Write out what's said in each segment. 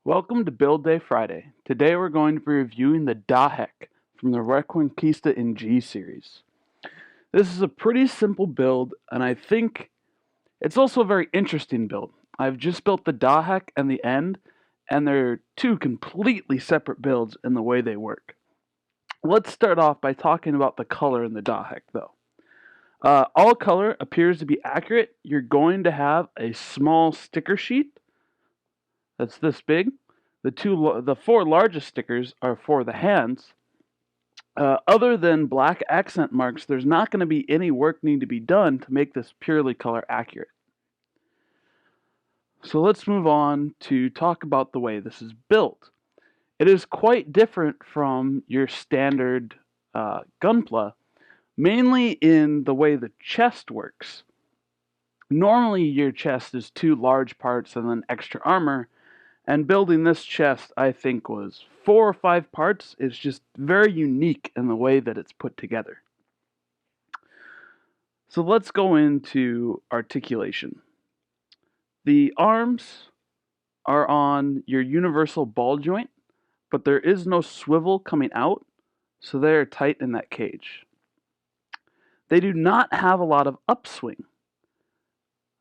Welcome to Build Day Friday. Today we're going to be reviewing the Daheck from the Reconquista in G series. This is a pretty simple build, and I think it's also a very interesting build. I've just built the Daheck and the End, and they're two completely separate builds in the way they work. Let's start off by talking about the color in the Daheck, though. All color appears to be accurate. You're going to have a small sticker sheet that's this big. The four largest stickers are for the hands. Other than black accent marks, there's not going to be any work need to be done to make this purely color accurate. So let's move on to talk about the way this is built. It is quite different from your standard Gunpla, mainly in the way the chest works. Normally your chest is two large parts and then extra armor, and building this chest, I think, was 4 or 5 parts. It's just very unique in the way that it's put together. So let's go into articulation. The arms are on your universal ball joint, but there is no swivel coming out, so they are tight in that cage. They do not have a lot of upswing.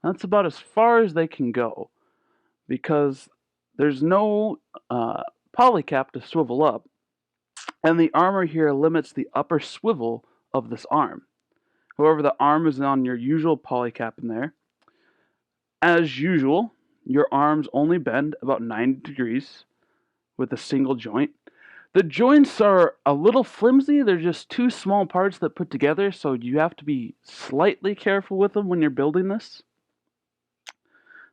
That's about as far as they can go, because there's no polycap to swivel up, and the armor here limits the upper swivel of this arm. However, the arm is on your usual polycap in there. As usual, your arms only bend about 90 degrees with a single joint. The joints are a little flimsy. They're just two small parts that put together, so you have to be slightly careful with them when you're building this.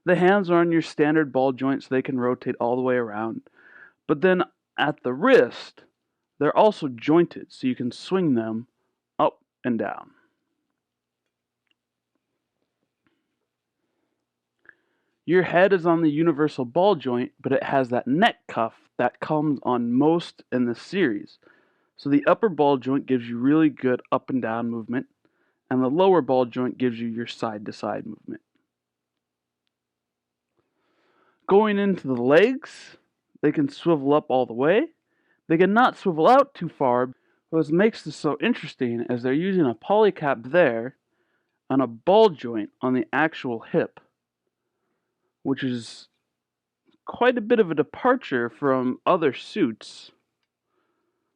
The hands are on your standard ball joint, so they can rotate all the way around. But then at the wrist, they're also jointed, so you can swing them up and down. Your head is on the universal ball joint, but it has that neck cuff that comes on most in this series. So the upper ball joint gives you really good up and down movement, and the lower ball joint gives you your side to side movement. Going into the legs, they can swivel up all the way. They cannot swivel out too far. What makes this so interesting is they're using a polycap there and a ball joint on the actual hip, which is quite a bit of a departure from other suits.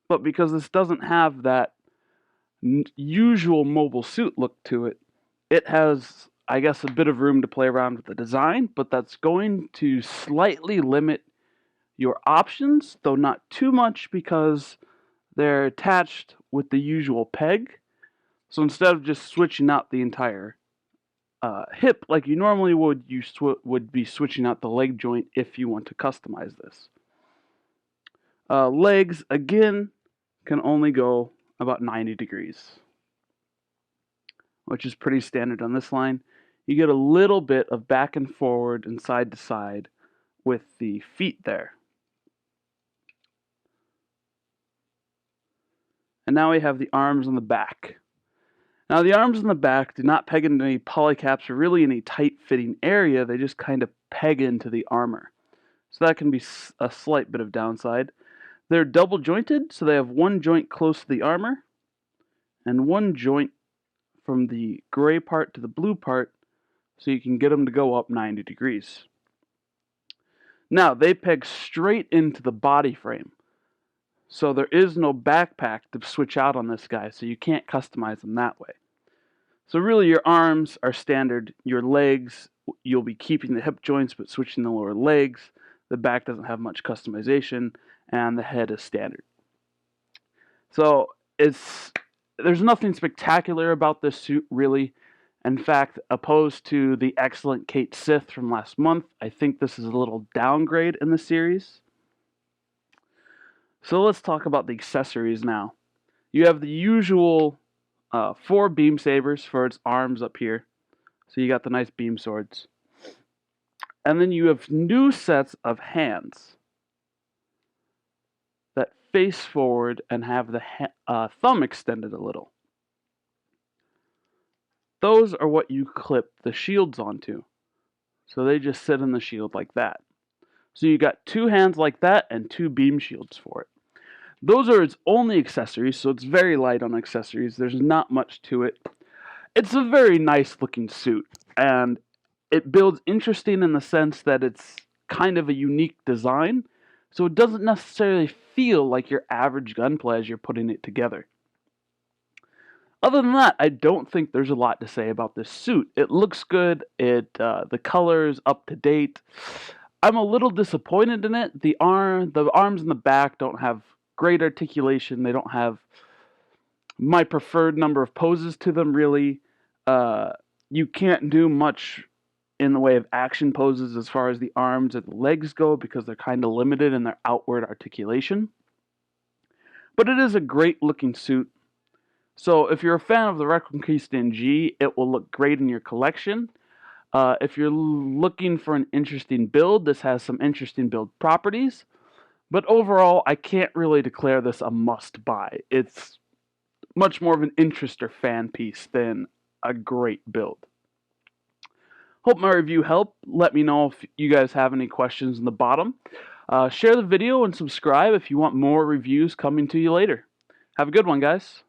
But because this doesn't have that usual mobile suit look to it, it has, I guess, a bit of room to play around with the design, but that's going to slightly limit your options, though not too much, because they're attached with the usual peg. So instead of just switching out the entire hip like you normally would, you would be switching out the leg joint if you want to customize this. Legs, again, can only go about 90 degrees, which is pretty standard on this line. You get a little bit of back and forward and side to side with the feet there. And now we have the arms on the back. Now the arms on the back do not peg into any polycaps or really any tight-fitting area. They just kind of peg into the armor. So that can be a slight bit of downside. They're double jointed, so they have one joint close to the armor and one joint from the gray part to the blue part, so you can get them to go up 90 degrees. Now, they peg straight into the body frame. So there is no backpack to switch out on this guy, so you can't customize them that way. So really your arms are standard. Your legs, you'll be keeping the hip joints but switching the lower legs. The back doesn't have much customization, and the head is standard. So there's nothing spectacular about this suit, really. In fact, opposed to the excellent Kate Sith from last month, I think this is a little downgrade in the series. So let's talk about the accessories now. You have the usual 4 beam sabers for its arms up here. So you got the nice beam swords. And then you have new sets of hands that face forward and have the thumb extended a little. Those are what you clip the shields onto. So they just sit in the shield like that. So you got two hands like that and two beam shields for it. Those are its only accessories, so it's very light on accessories. There's not much to it. It's a very nice looking suit, and it builds interesting in the sense that it's kind of a unique design, so it doesn't necessarily feel like your average gunplay as you're putting it together. Other than that, I don't think there's a lot to say about this suit. It looks good. The color is up to date. I'm a little disappointed in it. The arms and the back don't have great articulation. They don't have my preferred number of poses to them, really. You can't do much in the way of action poses as far as the arms and the legs go because they're kind of limited in their outward articulation. But it is a great looking suit. So if you're a fan of the Reconquista G, it will look great in your collection. If you're looking for an interesting build, this has some interesting build properties. But overall, I can't really declare this a must-buy. It's much more of an interest or fan piece than a great build. Hope my review helped. Let me know if you guys have any questions in the bottom. Share the video and subscribe if you want more reviews coming to you later. Have a good one, guys.